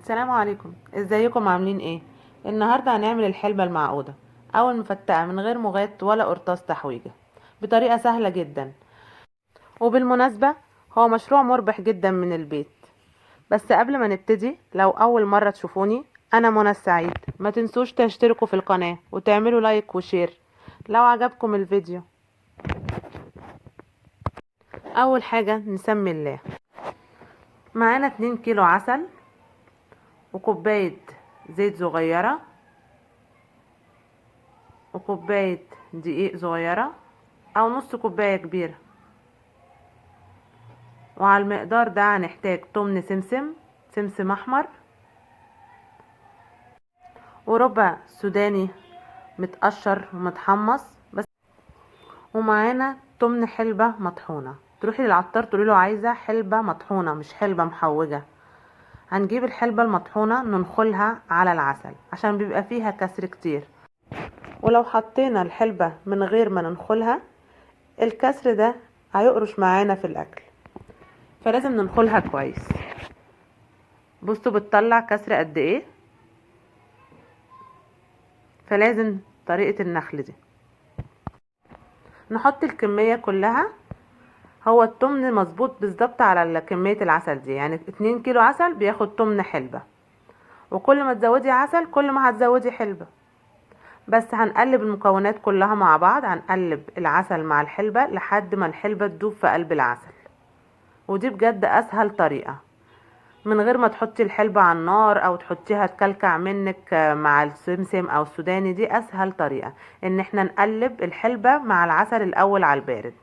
السلام عليكم، ازيكم عاملين ايه؟ النهارده هنعمل الحلبة المعقودة او المفتقة من غير مغات ولا قرطاس تحويجة بطريقة سهلة جدا. وبالمناسبة هو مشروع مربح جدا من البيت. بس قبل ما نبتدي، لو اول مرة تشوفوني، انا منى السعيد. ما تنسوش تشتركوا في القناة وتعملوا لايك وشير لو عجبكم الفيديو. اول حاجة نسمي الله. معانا 2 كيلو عسل وكوباية زيت صغيرة وكوباية دقيق صغيرة او نص كوباية كبيرة. وعلى المقدار ده هنحتاج تمن سمسم احمر، وربع سوداني متقشر ومتحمص بس. ومعانا تمن حلبة مطحونة. تروحي للعطار تقولي له عايزة حلبة مطحونة مش حلبة محوجة. هنجيب الحلبة المطحونة ننخلها على العسل عشان بيبقى فيها كسر كتير، ولو حطينا الحلبة من غير ما ننخلها الكسر ده هيقرش معانا في الاكل، فلازم ننخلها كويس. بصوا بتطلع كسر قد ايه، فلازم طريقة النخل دي. نحط الكمية كلها. هو التمن مظبوط بالظبط على كمية العسل دي، يعني 2 كيلو عسل بياخد تمن حلبة، وكل ما تزودي عسل كل ما هتزودي حلبة. بس هنقلب المكونات كلها مع بعض، هنقلب العسل مع الحلبة لحد ما الحلبة تدوب في قلب العسل. ودي بجد اسهل طريقة، من غير ما تحطي الحلبة على النار او تحطيها تكلكع منك مع السمسم او السوداني. دي اسهل طريقة، ان احنا نقلب الحلبة مع العسل الاول على البارد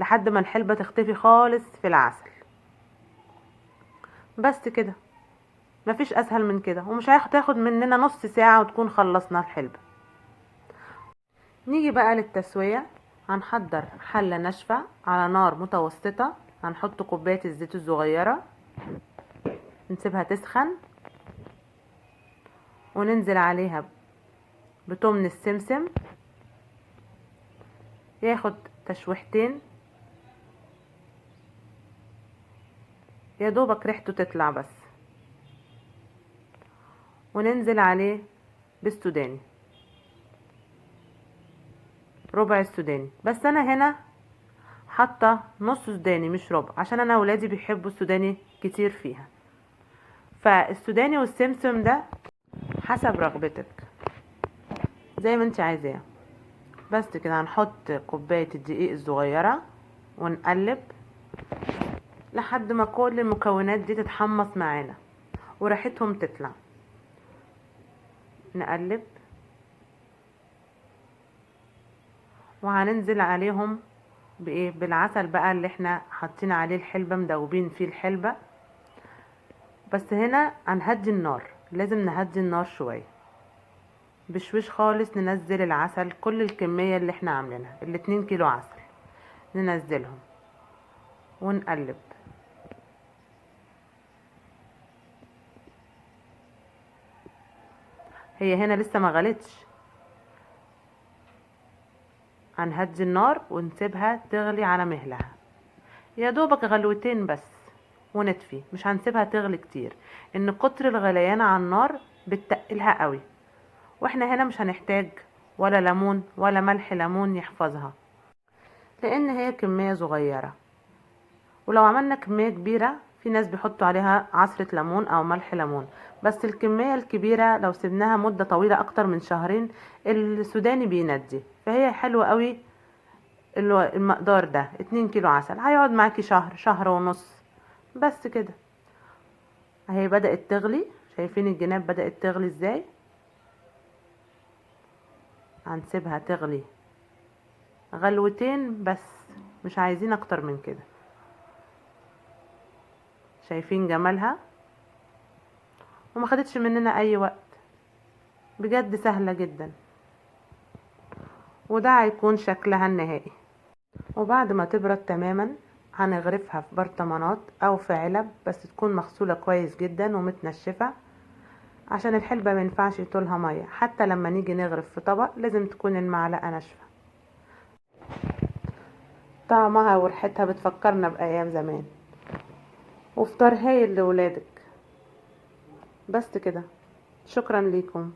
لحد ما الحلبة تختفي خالص في العسل. بس كده، مفيش اسهل من كده، ومش هتاخد مننا نص ساعة وتكون خلصنا الحلبة. نيجي بقى للتسوية. هنحضر حلة ناشفة على نار متوسطة، هنحط كوباية الزيت الصغيرة، نسيبها تسخن وننزل عليها بتمن السمسم ياخد تشويحتين يا دوبك ريحته تطلع بس. وننزل عليه بالسوداني، ربع السوداني بس. انا هنا حاطه نص سوداني مش ربع، عشان انا ولادي بيحبوا السوداني كتير فيها. فالسوداني والسمسم ده حسب رغبتك زي ما انت عايزاه. بس كده هنحط كوبايه الدقيق الصغيره ونقلب لحد ما كل المكونات دي تتحمص معانا وريحتهم تطلع. نقلب وهننزل عليهم بايه؟ بالعسل بقى اللي احنا حاطين عليه الحلبة، مدوبين فيه الحلبة. بس هنا هنهدي النار، لازم نهدي النار شوية بشويش خالص. ننزل العسل كل الكمية اللي احنا عاملينها، ال2 كيلو عسل ننزلهم ونقلب. هي هنا لسه ما غلتش، هنهدي النار ونسيبها تغلي على مهلها يا دوبك غلوتين بس ونطفي. مش هنسيبها تغلي كتير، ان كتر الغليان على النار بتقلها قوي، واحنا هنا مش هنحتاج ولا ليمون ولا ملح ليمون يحفظها، لان هي كمية صغيرة. ولو عملنا كمية كبيرة في ناس بيحطوا عليها عصرة ليمون او ملح ليمون. بس الكمية الكبيرة لو سيبناها مدة طويلة اكتر من شهرين السوداني بيندي. فهي حلوة قوي. المقدار ده 2 كيلو عسل هيقعد معاكي شهر، شهر ونص بس كده. اهي بدأت تغلي، شايفين الجناب بدأت تغلي ازاي؟ هنسيبها تغلي غلوتين بس، مش عايزين اكتر من كده. شايفين جمالها؟ وما خدتش مننا اي وقت، بجد سهلة جدا. وده هيكون شكلها النهائي. وبعد ما تبرد تماما هنغرفها في برطمانات او في علب، بس تكون مغسولة كويس جدا ومتنشفة، عشان الحلبة مينفعش يطولها مية. حتى لما نيجي نغرف في طبق لازم تكون المعلقة ناشفة. طعمها وريحتها بتفكرنا بأيام زمان، وفطار هايل لولادك. بس كده. شكرا ليكم.